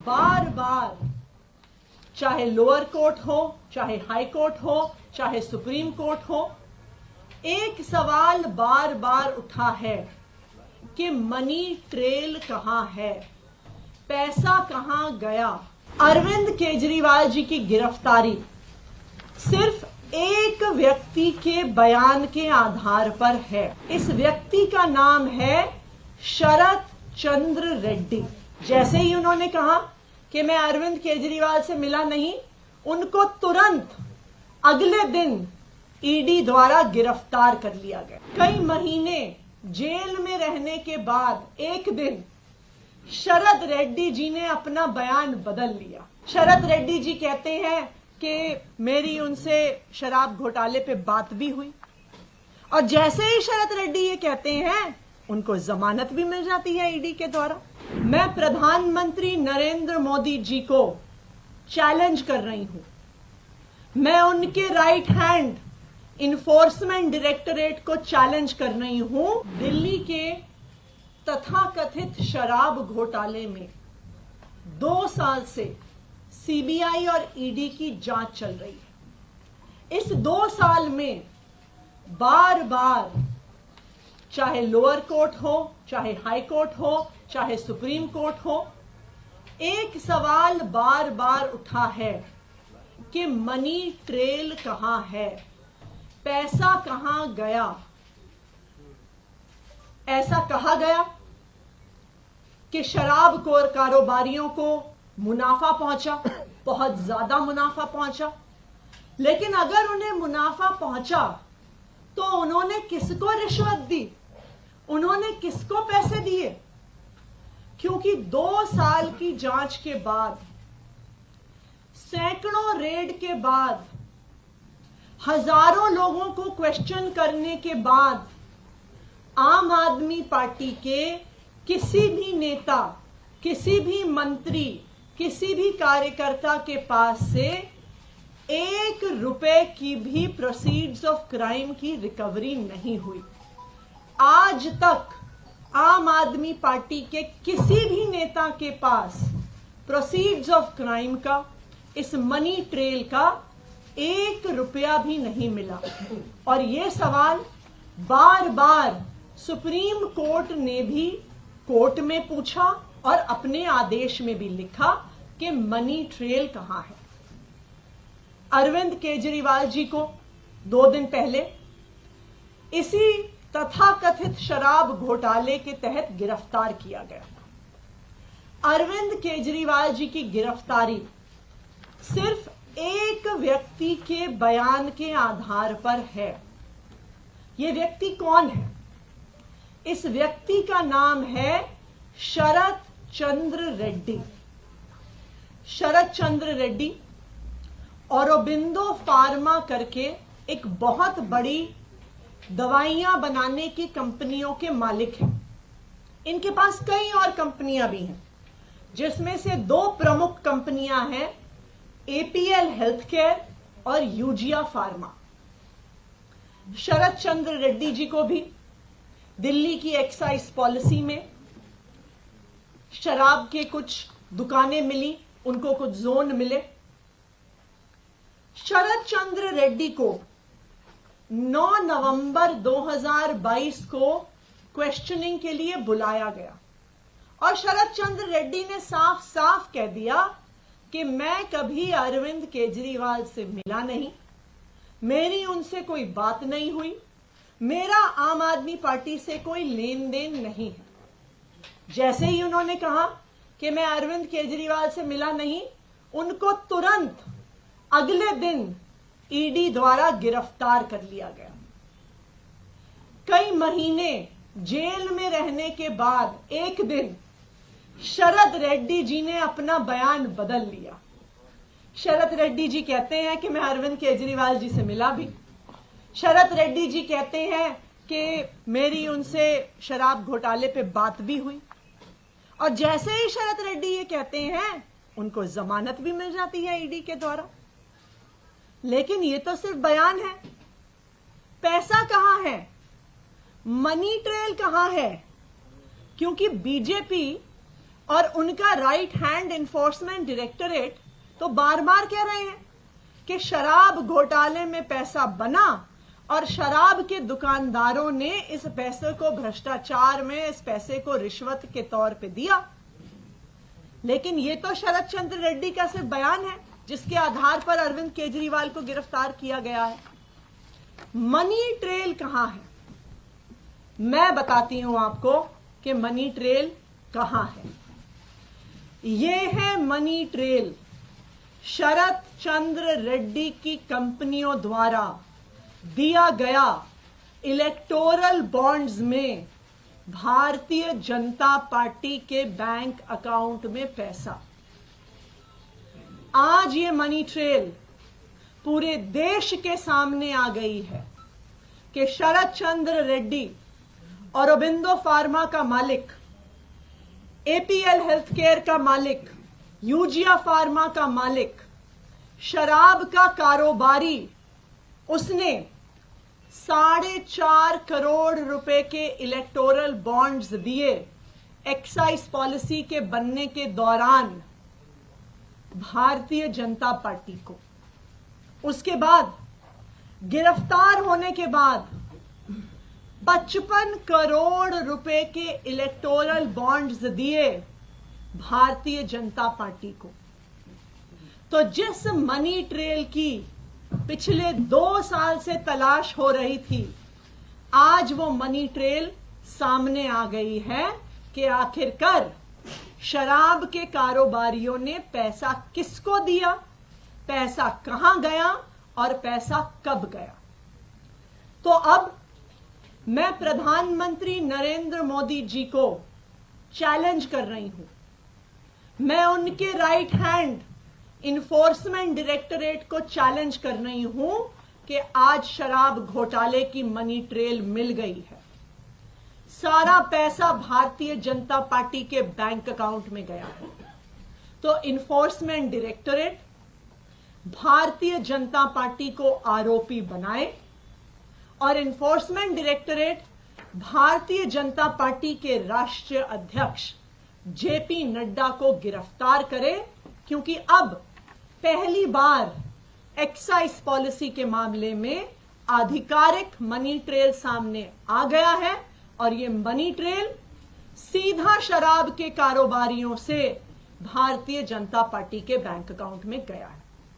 बार बार चाहे lower court हो, चाहे हाई कोर्ट हो, चाहे सुप्रीम कोर्ट हो, एक सवाल बार बार उठा है कि मनी ट्रेल कहां है, पैसा कहां गया। अरविंद केजरीवाल जी की गिरफ्तारी सिर्फ एक व्यक्ति के बयान के आधार पर है। इस व्यक्ति का नाम है शरद चंद्र रेड्डी। जैसे ही उन्होंने कहा कि मैं अरविंद केजरीवाल से मिला नहीं, उनको तुरंत अगले दिन ईडी द्वारा गिरफ्तार कर लिया गया। कई महीने जेल में रहने के बाद एक दिन शरद रेड्डी जी ने अपना बयान बदल लिया। शरद रेड्डी जी कहते हैं कि मेरी उनसे शराब घोटाले पे बात भी हुई, और जैसे ही शरद रेड्डी ये कहते हैं उनको जमानत भी मिल जाती है ईडी के द्वारा। मैं प्रधानमंत्री नरेंद्र मोदी जी को चैलेंज कर रही हूं, मैं उनके राइट हैंड इन्फोर्समेंट डायरेक्टरेट को चैलेंज कर रही हूं। दिल्ली के तथाकथित शराब घोटाले में 2 साल से सीबीआई और ईडी की जांच चल रही है। इस 2 साल में बार बार चाहे लोअर कोर्ट हो, चाहे हाई कोर्ट हो, चाहे सुप्रीम कोर्ट हो, एक सवाल बार बार उठा है कि मनी ट्रेल कहां है, पैसा कहां गया। ऐसा कहा गया कि शराब कारोबारियों को मुनाफा पहुंचा, बहुत ज्यादा मुनाफा पहुंचा, लेकिन अगर उन्हें मुनाफा पहुंचा तो उन्होंने किसको रिश्वत दी, उन्होंने किसको पैसे दिए? क्योंकि 2 साल की जांच के बाद, सैकड़ों रेड के बाद, हजारों लोगों को क्वेश्चन करने के बाद आम आदमी पार्टी के किसी भी नेता, किसी भी मंत्री, किसी भी कार्यकर्ता के पास से 1 रुपए की भी प्रोसीड्स ऑफ क्राइम की रिकवरी नहीं हुई। आज तक आम आदमी पार्टी के किसी भी नेता के पास प्रोसीड्स ऑफ क्राइम का, इस मनी ट्रेल का 1 रुपया भी नहीं मिला। और ये सवाल बार बार सुप्रीम कोर्ट ने भी कोर्ट में पूछा और अपने आदेश में भी लिखा कि मनी ट्रेल कहां है। अरविंद केजरीवाल जी को 2 दिन पहले इसी तथाकथित शराब घोटाले के तहत गिरफ्तार किया गया। अरविंद केजरीवाल जी की गिरफ्तारी सिर्फ एक व्यक्ति के बयान के आधार पर है। यह व्यक्ति कौन है? इस व्यक्ति का नाम है शरद चंद्र रेड्डी। शरद चंद्र रेड्डी औरोबिंदो फार्मा करके एक बहुत बड़ी दवाइयां बनाने की कंपनियों के मालिक हैं। इनके पास कई और कंपनियां भी हैं, जिसमें से 2 प्रमुख कंपनियां हैं, एपीएल हेल्थकेयर और यूजिया फार्मा। शरद चंद्र रेड्डी जी को भी दिल्ली की एक्साइज पॉलिसी में शराब के कुछ दुकानें मिली, उनको कुछ जोन मिले। शरद चंद्र रेड्डी को 9 नवंबर 2022 को क्वेश्चनिंग के लिए बुलाया गया और शरद चंद्र रेड्डी ने साफ साफ कह दिया कि मैं कभी अरविंद केजरीवाल से मिला नहीं, मेरी उनसे कोई बात नहीं हुई, मेरा आम आदमी पार्टी से कोई लेन देन नहीं है। जैसे ही उन्होंने कहा कि मैं अरविंद केजरीवाल से मिला नहीं, उनको तुरंत अगले दिन ईडी द्वारा गिरफ्तार कर लिया गया। कई महीने जेल में रहने के बाद एक दिन शरद रेड्डी जी ने अपना बयान बदल लिया। शरद रेड्डी जी कहते हैं कि मैं अरविंद केजरीवाल जी से मिला भी। शरद रेड्डी जी कहते हैं कि मेरी उनसे शराब घोटाले पे बात भी हुई, और जैसे ही शरद रेड्डी ये कहते हैं उनको जमानत भी मिल जाती है ईडी के द्वारा। लेकिन ये तो सिर्फ बयान है, पैसा कहां है, मनी ट्रेल कहां है? क्योंकि बीजेपी और उनका राइट हैंड इन्फोर्समेंट डायरेक्टरेट तो बार बार कह रहे हैं कि शराब घोटाले में पैसा बना और शराब के दुकानदारों ने इस पैसे को भ्रष्टाचार में, इस पैसे को रिश्वत के तौर पे दिया। लेकिन ये तो शरद चंद्र रेड्डी का सिर्फ बयान है जिसके आधार पर अरविंद केजरीवाल को गिरफ्तार किया गया है। मनी ट्रेल कहां है? मैं बताती हूं आपको कि मनी ट्रेल कहां है। ये है मनी ट्रेल शरद चंद्र रेड्डी की कंपनियों द्वारा दिया गया इलेक्टोरल बॉन्ड्स में भारतीय जनता पार्टी के बैंक अकाउंट में पैसा। आज ये मनी ट्रेल पूरे देश के सामने आ गई है कि शरद चंद्र रेड्डी, औरोबिंदो फार्मा का मालिक, एपीएल हेल्थकेयर का मालिक, यूजिया फार्मा का मालिक, शराब का कारोबारी, उसने 4.5 करोड़ रुपए के इलेक्टोरल बॉन्ड्स दिए एक्साइज पॉलिसी के बनने के दौरान भारतीय जनता पार्टी को। उसके बाद गिरफ्तार होने के बाद 55 करोड़ रुपए के इलेक्टोरल बॉन्ड्स दिए भारतीय जनता पार्टी को। तो जिस मनी ट्रेल की पिछले 2 साल से तलाश हो रही थी, आज वो मनी ट्रेल सामने आ गई है कि आखिरकार शराब के कारोबारियों ने पैसा किसको दिया, पैसा कहां गया और पैसा कब गया। तो अब मैं प्रधानमंत्री नरेंद्र मोदी जी को चैलेंज कर रही हूं, मैं उनके राइट हैंड इन्फोर्समेंट डायरेक्टरेट को चैलेंज कर रही हूं कि आज शराब घोटाले की मनी ट्रेल मिल गई है। सारा पैसा भारतीय जनता पार्टी के बैंक अकाउंट में गया है। तो enforcement directorate Bharatiya Janata party को आरोपी बनाए और enforcement directorate Bharatiya Janata party के राष्ट्रीय अध्यक्ष जेपी नड्डा को गिरफ्तार करे, क्योंकि अब पहली बार एक्साइज पॉलिसी के मामले में आधिकारिक मनी ट्रेल सामने आ गया है और ये मनी ट्रेल सीधा शराब के कारोबारियों से भारतीय जनता पार्टी के बैंक अकाउंट में गया है।